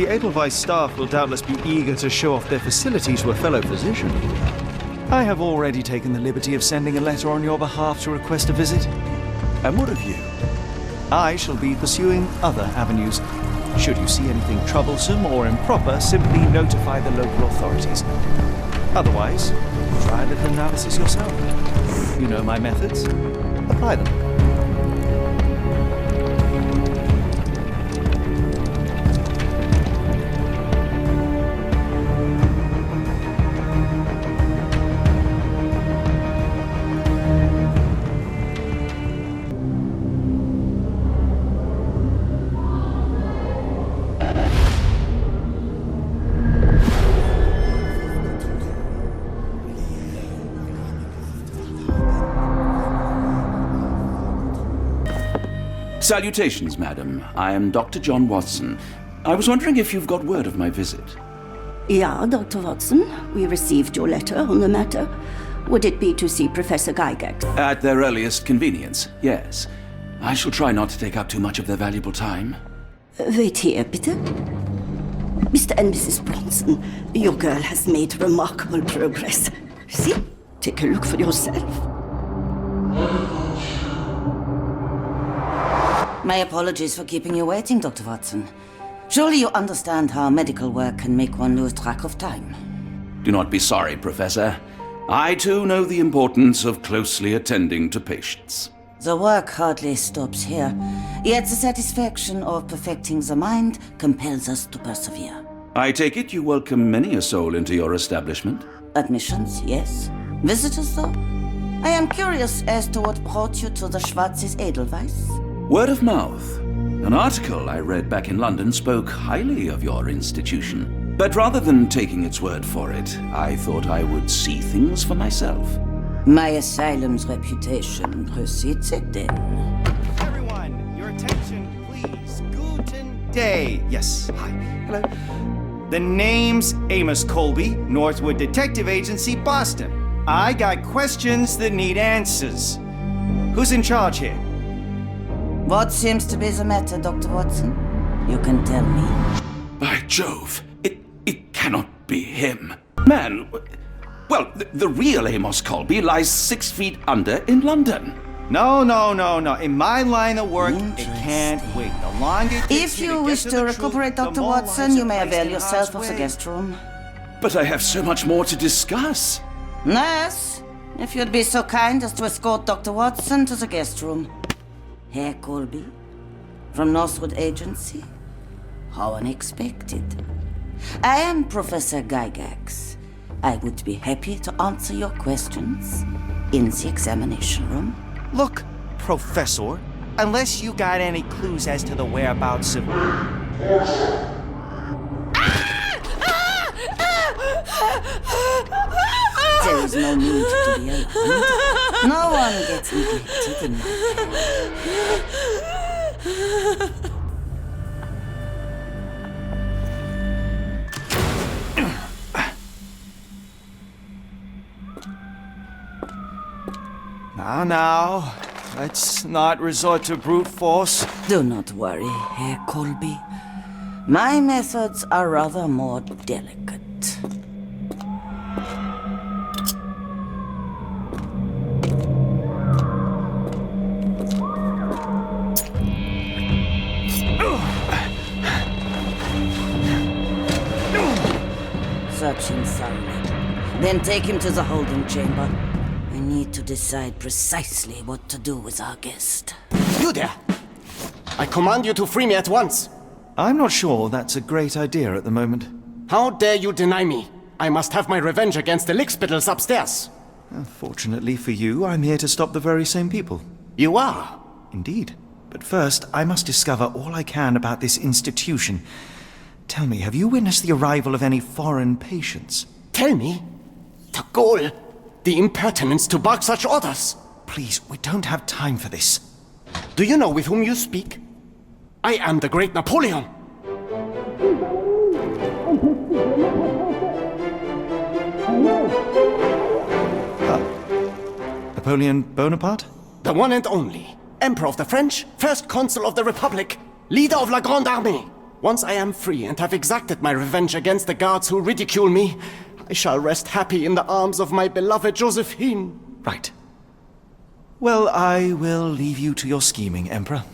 The Edelweiss staff will doubtless be eager to show off their facilities to a fellow physician. I have already taken the liberty of sending a letter on your behalf to request a visit. And what of you? I shall be pursuing other avenues. Should you see anything troublesome or improper, simply notify the local authorities. Otherwise, try a little analysis yourself. You know my methods. Apply them. Salutations, madam. I am Dr. John Watson. I was wondering if you've got word of my visit. Yeah, Dr. Watson. We received your letter on the matter. Would it be to see Professor Gygax? At their earliest convenience, yes. I shall try not to take up too much of their valuable time. Wait here, bitte. Mr. and Mrs. Bronson, your girl has made remarkable progress. See? Take a look for yourself. My apologies for keeping you waiting, Dr. Watson. Surely you understand how medical work can make one lose track of time. Do not be sorry, Professor. I too know the importance of closely attending to patients. The work hardly stops here, yet the satisfaction of perfecting the mind compels us to persevere. I take it you welcome many a soul into your establishment? Admissions, yes. Visitors, though? I am curious as to what brought you to the Schwarzes Edelweiss. Word of mouth. An article I read back in London spoke highly of your institution. But rather than taking its word for it, I thought I would see things for myself. My asylum's reputation precedes it then. Everyone, your attention, please. Guten Day. Yes, hi. Hello. The name's Amos Colby, Northwood Detective Agency, Boston. I got questions that need answers. Who's in charge here? What seems to be the matter, Dr. Watson? You can tell me. By Jove, it cannot be him. Man, well, the real Amos Colby lies 6 feet under in London. No. In my line of work, it can't wait. The longer it takes If me you get wish to to the recuperate, truth, the Dr. more Watson, lives you are may placed avail in yourself harm's of the way. guest room. But I have so much more to discuss. Nurse, if you'd be so kind as to escort Dr. Watson to the guest room. Herr Colby, from Northwood Agency? How unexpected. I am Professor Gygax. I would be happy to answer your questions in the examination room. Look, Professor, unless you got any clues as to the whereabouts of... There is no need to be alarmed. No one gets neglected in my care. Now, let's not resort to brute force. Do not worry, Herr Colby. My methods are rather more delicate. Search him thoroughly. Then take him to the holding chamber. I need to decide precisely what to do with our guest. You there! I command you to free me at once! I'm not sure that's a great idea at the moment. How dare you deny me? I must have my revenge against the lickspittles upstairs. Fortunately for you, I'm here to stop the very same people. You are? Indeed. But first, I must discover all I can about this institution. Tell me, have you witnessed the arrival of any foreign patients? Tell me? The gall! The impertinence to bark such orders! Please, we don't have time for this. Do you know with whom you speak? I am the great Napoleon! Napoleon Bonaparte? The one and only. Emperor of the French, First Consul of the Republic, leader of La Grande Armée. Once I am free and have exacted my revenge against the guards who ridicule me, I shall rest happy in the arms of my beloved Josephine. Right. Well, I will leave you to your scheming, Emperor.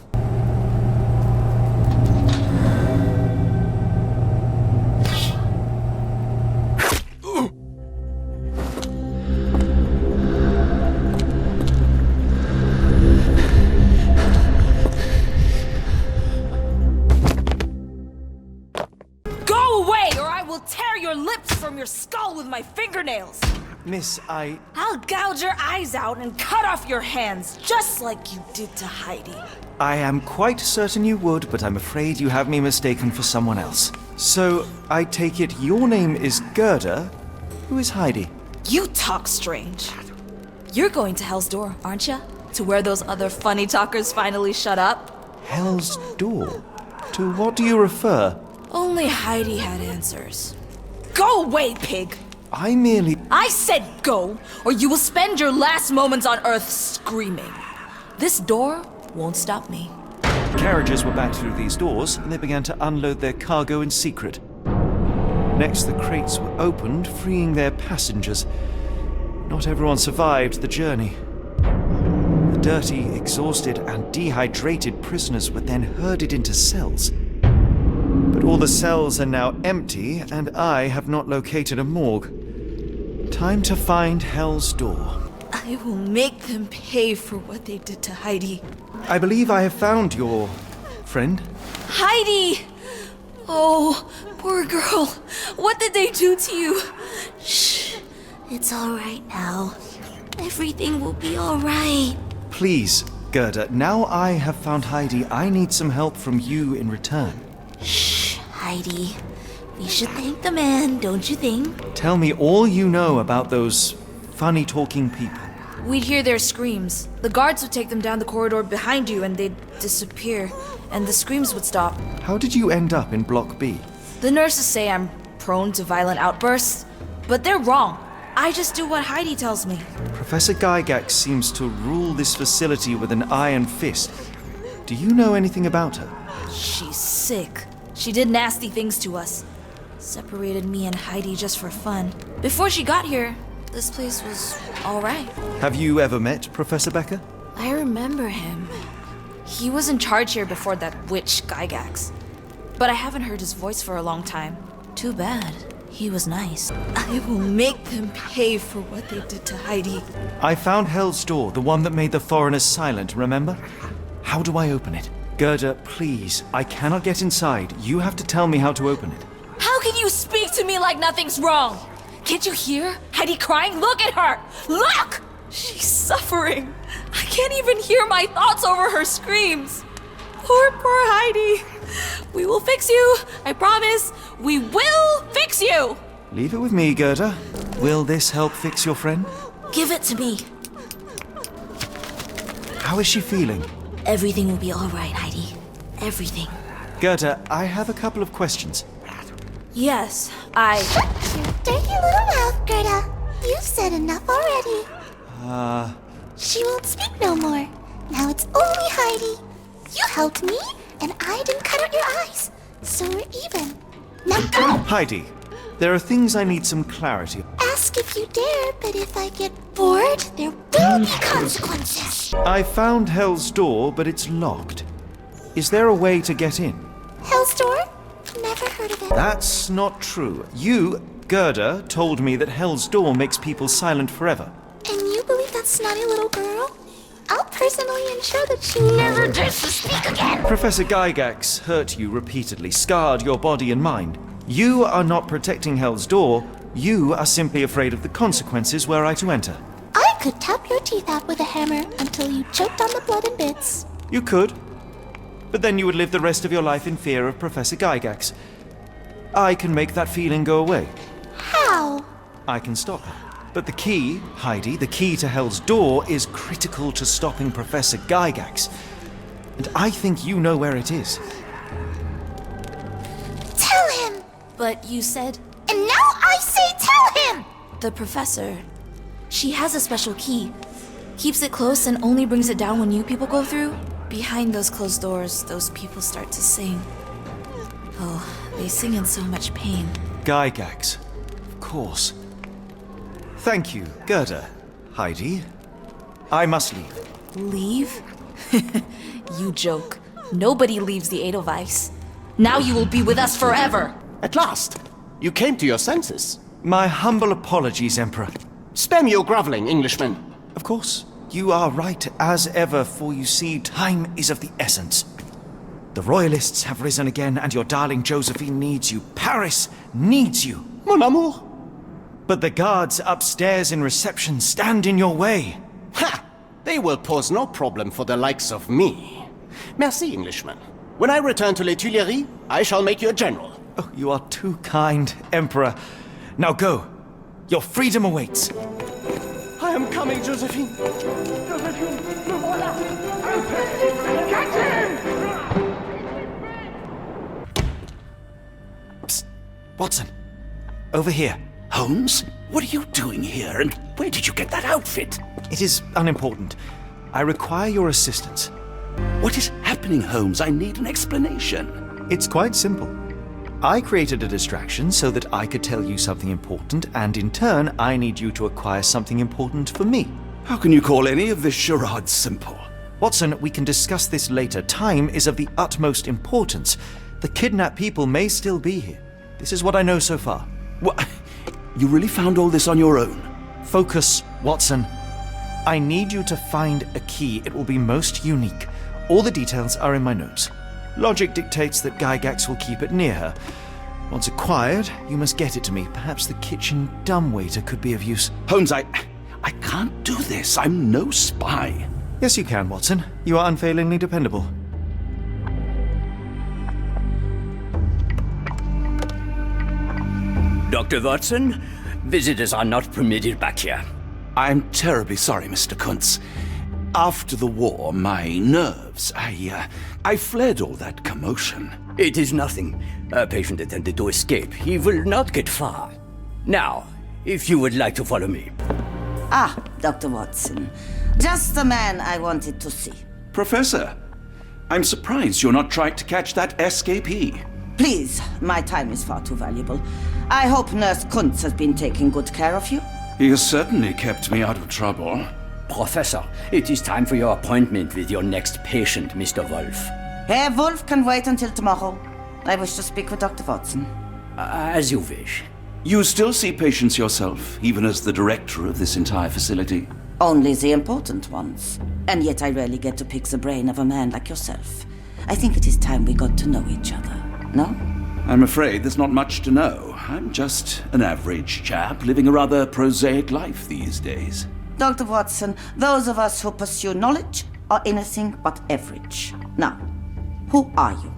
Your skull with my fingernails. Miss, I'll gouge your eyes out and cut off your hands, just like you did to Heidi. I am quite certain you would, but I'm afraid you have me mistaken for someone else. So, I take it your name is Gerda? Who is Heidi? You talk strange. You're going to Hell's Door, aren't you? To where those other funny talkers finally shut up? Hell's Door? To what do you refer? Only Heidi had answers. Go away, pig! I said go, or you will spend your last moments on Earth screaming. This door won't stop me. Carriages were backed through these doors, and they began to unload their cargo in secret. Next, the crates were opened, freeing their passengers. Not everyone survived the journey. The dirty, exhausted, and dehydrated prisoners were then herded into cells. But all the cells are now empty, and I have not located a morgue. Time to find Hell's Door. I will make them pay for what they did to Heidi. I believe I have found your friend. Heidi! Oh, poor girl. What did they do to you? Shh. It's all right now. Everything will be all right. Please, Gerda, now I have found Heidi, I need some help from you in return. Shh, Heidi. We should thank the man, don't you think? Tell me all you know about those funny-talking people. We'd hear their screams. The guards would take them down the corridor behind you and they'd disappear, and the screams would stop. How did you end up in Block B? The nurses say I'm prone to violent outbursts, but they're wrong. I just do what Heidi tells me. Professor Gygax seems to rule this facility with an iron fist. Do you know anything about her? She's sick. She did nasty things to us. Separated me and Heidi just for fun. Before she got here, this place was all right. Have you ever met Professor Becker? I remember him. He was in charge here before that witch Gygax. But I haven't heard his voice for a long time. Too bad. He was nice. I will make them pay for what they did to Heidi. I found Hell's Door, the one that made the foreigners silent, remember? How do I open it? Gerda, please, I cannot get inside. You have to tell me how to open it. How can you speak to me like nothing's wrong? Can't you hear Heidi crying? Look at her! Look! She's suffering. I can't even hear my thoughts over her screams. Poor Heidi. We will fix you. I promise. We will fix you. Leave it with me, Gerda. Will this help fix your friend? Give it to me. How is she feeling? Everything will be all right, Heidi. Everything. Gerda, I have a couple of questions. Yes, Shut your dirty little mouth, Gerda. You've said enough already. She won't speak no more. Now it's only Heidi. You helped me, and I didn't cut out your eyes. So we're even. Now go! Heidi, there are things I need some clarity. Ask if you dare, but if I get bored, there will be consequences. I found Hell's Door, but it's locked. Is there a way to get in? Hell's Door? Never heard of it. That's not true. You, Gerda, told me that Hell's Door makes people silent forever. And you believe that snotty little girl? I'll personally ensure that she never dares to speak again. Professor Gygax hurt you repeatedly, scarred your body and mind. You are not protecting Hell's Door. You are simply afraid of the consequences were I to enter. I could tap your teeth out with a hammer until you choked on the blood and bits. You could. But then you would live the rest of your life in fear of Professor Gygax. I can make that feeling go away. How? I can stop her. But the key, Heidi, the key to Hell's Door is critical to stopping Professor Gygax. And I think you know where it is. Tell him! but you said... And now I say tell him! The professor, she has a special key. Keeps it close and only brings it down when you people go through. Behind those closed doors, those people start to sing. Oh, they sing in so much pain. Gygax. Of course. Thank you, Gerda. Heidi. I must leave. Leave? You joke. Nobody leaves the Edelweiss. Now you will be with us forever! At last! You came to your senses. My humble apologies, Emperor. Spare me your groveling, Englishman. Of course, you are right as ever, for you see, time is of the essence. The Royalists have risen again, and your darling Josephine needs you. Paris needs you. Mon amour. But the guards upstairs in reception stand in your way. Ha! They will pose no problem for the likes of me. Merci, Englishman. When I return to Les Tuileries, I shall make you a general. Oh, you are too kind, Emperor. Now go. Your freedom awaits. I am coming, Josephine. Josephine, le voilà. Catch him! Psst. Watson. Over here. Holmes? What are you doing here, and where did you get that outfit? It is unimportant. I require your assistance. What is happening, Holmes? I need an explanation. It's quite simple. I created a distraction so that I could tell you something important, and in turn, I need you to acquire something important for me. How can you call any of this charade simple? Watson, we can discuss this later. Time is of the utmost importance. The kidnapped people may still be here. This is what I know so far. What? You really found all this on your own? Focus, Watson. I need you to find a key. It will be most unique. All the details are in my notes. Logic dictates that Gygax will keep it near her. Once acquired, you must get it to me. Perhaps the kitchen dumbwaiter could be of use. Holmes, I can't do this. I'm no spy. Yes, you can, Watson. You are unfailingly dependable. Dr. Watson, visitors are not permitted back here. I'm terribly sorry, Mr. Kuntz. After the war, my nerves, I fled all that commotion. It is nothing. A patient attempted to escape. He will not get far. Now, if you would like to follow me. Ah, Dr. Watson. Just the man I wanted to see. Professor, I'm surprised you're not trying to catch that escapee. Please, my time is far too valuable. I hope Nurse Kuntz has been taking good care of you. He has certainly kept me out of trouble. Professor, it is time for your appointment with your next patient, Mr. Wolf. Herr Wolf can wait until tomorrow. I wish to speak with Dr. Watson. As you wish. You still see patients yourself, even as the director of this entire facility? Only the important ones. And yet I rarely get to pick the brain of a man like yourself. I think it is time we got to know each other, no? I'm afraid there's not much to know. I'm just an average chap living a rather prosaic life these days. Dr. Watson, those of us who pursue knowledge are anything but average. Now, who are you?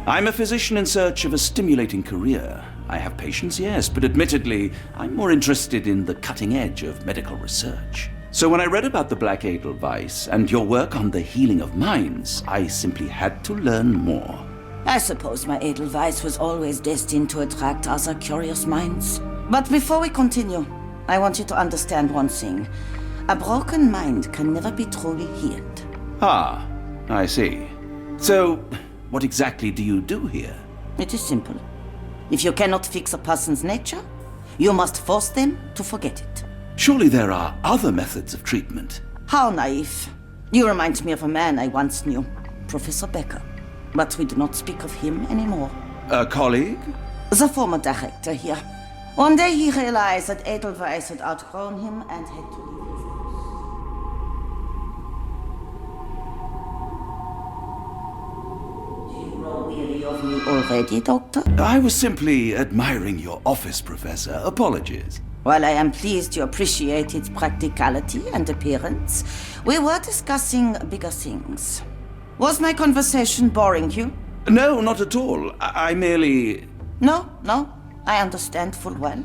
I'm a physician in search of a stimulating career. I have patients, yes, but admittedly, I'm more interested in the cutting edge of medical research. So when I read about the Black Edelweiss and your work on the healing of minds, I simply had to learn more. I suppose my Edelweiss was always destined to attract other curious minds. But before we continue, I want you to understand one thing. A broken mind can never be truly healed. Ah, I see. So, what exactly do you do here? It is simple. If you cannot fix a person's nature, you must force them to forget it. Surely there are other methods of treatment. How naive. You remind me of a man I once knew, Professor Becker. But we do not speak of him anymore. A colleague? The former director here. One day he realized that Edelweiss had outgrown him and had to leave his house. Do you grow weary of me already, Doctor? I was simply admiring your office, Professor. Apologies. While I am pleased you appreciate its practicality and appearance, we were discussing bigger things. Was my conversation boring you? No, not at all. I merely... No, I understand full well.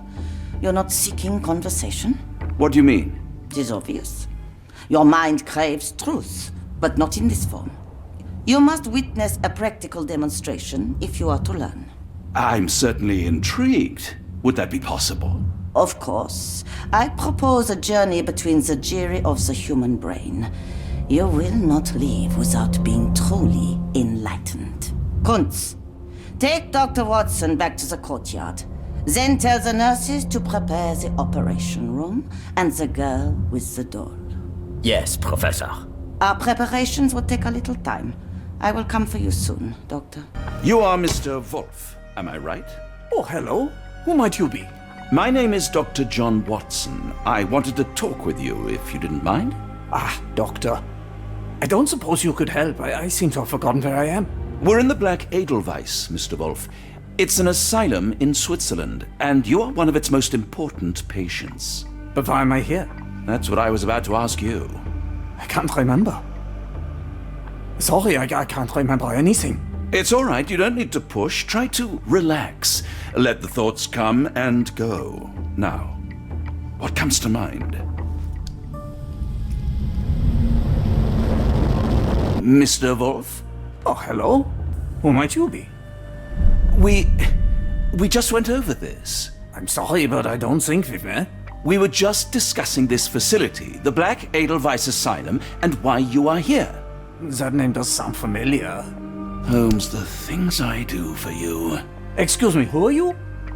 You're not seeking conversation. What do you mean? It is obvious. Your mind craves truth, but not in this form. You must witness a practical demonstration if you are to learn. I'm certainly intrigued. Would that be possible? Of course. I propose a journey between the jury of the human brain. You will not leave without being truly enlightened. Kuntz, Take Dr. Watson back to the courtyard. Then tell the nurses to prepare the operation room and the girl with the doll. Yes, Professor. Our preparations will take a little time. I will come for you soon, Doctor. You are Mr. Wolf, am I right? Oh, hello. Who might you be? My name is Dr. John Watson. I wanted to talk with you, if you didn't mind. Ah, Doctor. I don't suppose you could help. I seem to have forgotten where I am. We're in the Black Edelweiss, Mr. Wolf. It's an asylum in Switzerland, and you are one of its most important patients. But why am I here? That's what I was about to ask you. I can't remember. Sorry, I can't remember anything. It's all right, you don't need to push. Try to relax. Let the thoughts come and go. Now, what comes to mind? Mr. Wolf? Oh, hello. Who might you be? We just went over this. I'm sorry, but I don't think we've met. We were just discussing this facility, the Black Edelweiss Asylum, and why you are here. That name does sound familiar. Holmes, the things I do for you. Excuse me, who are you?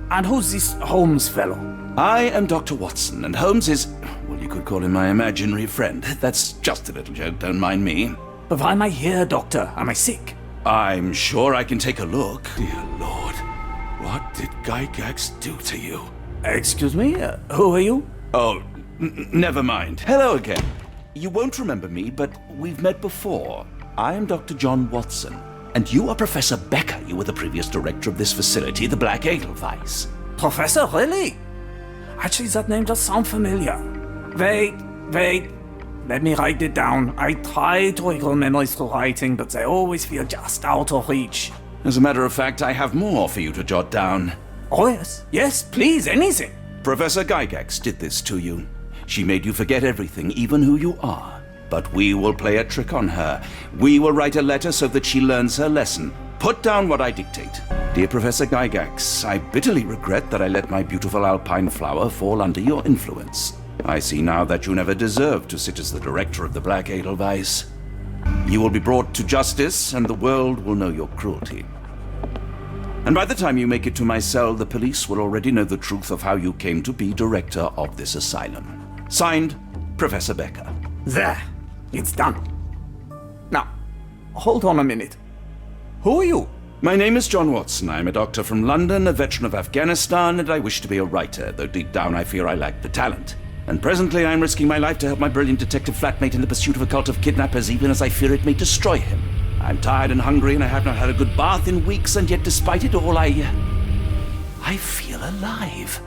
And who's this Holmes fellow? I am Dr. Watson, and Holmes is, well, you could call him my imaginary friend. That's just a little joke, don't mind me. But why am I here, Doctor? Am I sick? I'm sure I can take a look. Dear Lord, what did Gygax do to you? Excuse me, who are you? Oh, never mind. Hello again. You won't remember me, but we've met before. I am Dr. John Watson, and you are Professor Becker. You were the previous director of this facility, the Black Edelweiss. Professor, really? Actually, that name does sound familiar. Wait. Let me write it down. I try to recall memories through writing, but they always feel just out of reach. As a matter of fact, I have more for you to jot down. Oh, yes. Yes, please, anything. Professor Gygax did this to you. She made you forget everything, even who you are. But we will play a trick on her. We will write a letter so that she learns her lesson. Put down what I dictate. Dear Professor Gygax, I bitterly regret that I let my beautiful alpine flower fall under your influence. I see now that you never deserved to sit as the director of the Black Edelweiss. You will be brought to justice, and the world will know your cruelty. And by the time you make it to my cell, the police will already know the truth of how you came to be director of this asylum. Signed, Professor Becker. There. It's done. Now, hold on a minute. Who are you? My name is John Watson. I'm a doctor from London, a veteran of Afghanistan, and I wish to be a writer, though deep down I fear I lack the talent. And presently I'm risking my life to help my brilliant detective flatmate in the pursuit of a cult of kidnappers, even as I fear it may destroy him. I'm tired and hungry, and I have not had a good bath in weeks, and yet despite it all, I feel alive.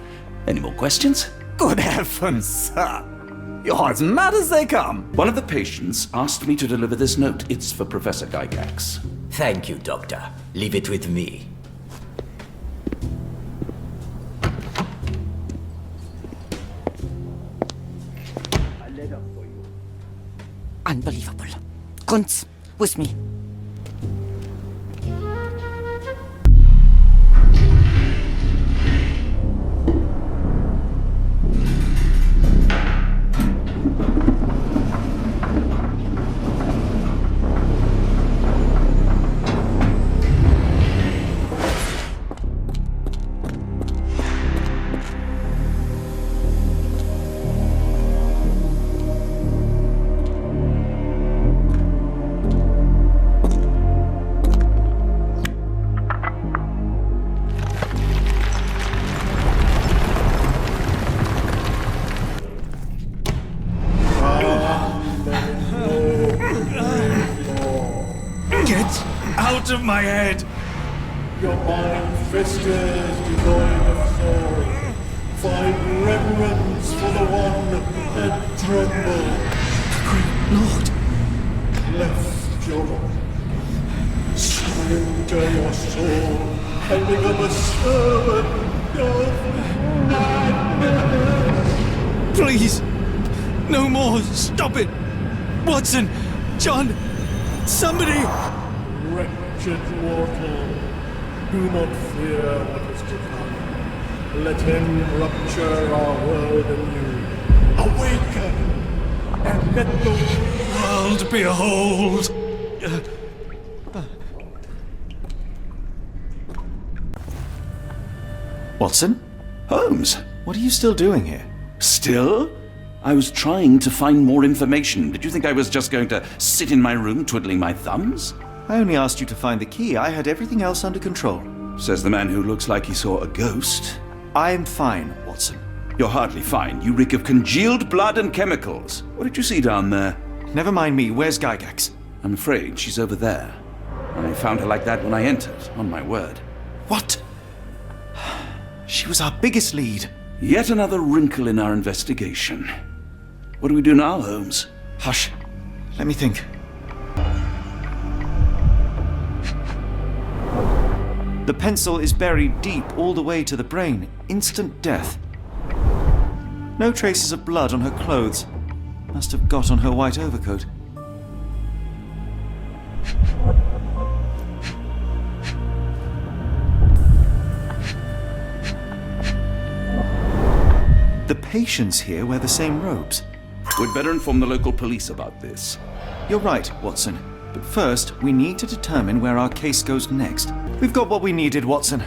Any more questions? Good heavens, sir. You're as mad as they come. One of the patients asked me to deliver this note. It's for Professor Gygax. Thank you, Doctor. Leave it with me. Unbelievable. Kunz, with me. Out of my head! Your mind festers devoid of soul. Find reverence for the one that trembled. Great Lord! Left your body. Surrender your soul and become a servant of madness. Please! No more! Stop it! Watson! John! Somebody! Wretched mortal, do not fear what is to come. Let him rupture our world anew. Awaken, and let the World behold! Watson? Holmes? What are you still doing here? Still? I was trying to find more information. Did you think I was just going to sit in my room twiddling my thumbs? I only asked you to find the key. I had everything else under control. Says the man who looks like he saw a ghost. I'm fine, Watson. You're hardly fine. You reek of congealed blood and chemicals. What did you see down there? Never mind me. Where's Gygax? I'm afraid she's over there. I found her like that when I entered, on my word. What? She was our biggest lead. Yet another wrinkle in our investigation. What do we do now, Holmes? Hush. Let me think. The pencil is buried deep all the way to the brain. Instant death. No traces of blood on her clothes. Must have got on her white overcoat. The patients here wear the same robes. We'd better inform the local police about this. You're right, Watson. But first, we need to determine where our case goes next. We've got what we needed, Watson.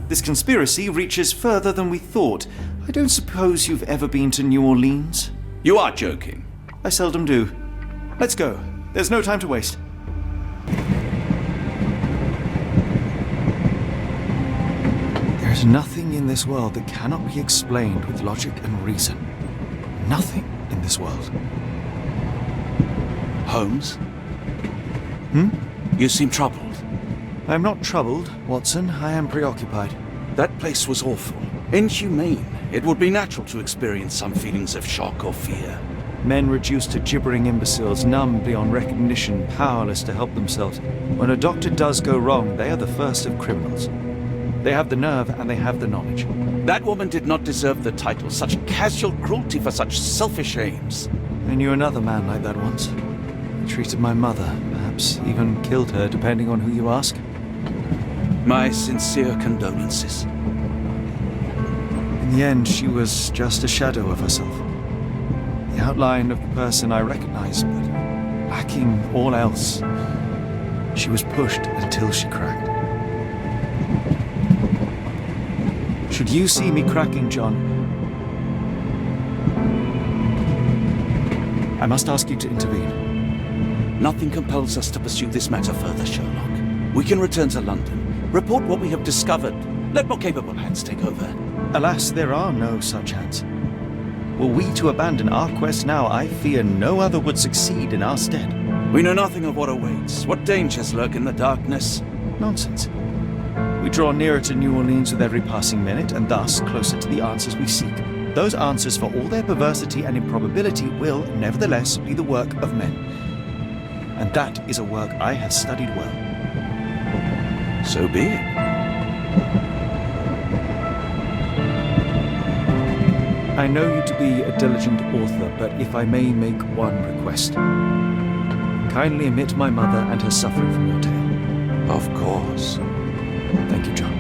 This conspiracy reaches further than we thought. I don't suppose you've ever been to New Orleans? You are joking. I seldom do. Let's go. There's no time to waste. There's nothing in this world that cannot be explained with logic and reason. Nothing in this world. Holmes? Hmm? You seem troubled. I'm not troubled, Watson. I am preoccupied. That place was awful. Inhumane. It would be natural to experience some feelings of shock or fear. Men reduced to gibbering imbeciles, numb beyond recognition, powerless to help themselves. When a doctor does go wrong, they are the first of criminals. They have the nerve and they have the knowledge. That woman did not deserve the title. Such casual cruelty for such selfish aims. I knew another man like that once. He treated my mother, perhaps even killed her, depending on who you ask. My sincere condolences. In the end, she was just a shadow of herself. The outline of the person I recognized, but lacking all else. She was pushed until she cracked. Should you see me cracking, John, I must ask you to intervene. Nothing compels us to pursue this matter further, Sherlock. We can return to London, report what we have discovered. Let more capable hands take over. Alas, there are no such hands. Were we to abandon our quest now, I fear no other would succeed in our stead. We know nothing of what awaits, what dangers lurk in the darkness. Nonsense. We draw nearer to New Orleans with every passing minute, and thus closer to the answers we seek. Those answers, for all their perversity and improbability, will, nevertheless, be the work of men. And that is a work I have studied well. So be it. I know you to be a diligent author, but if I may make one request. Kindly omit my mother and her suffering from your tale. Of course. Thank you, John.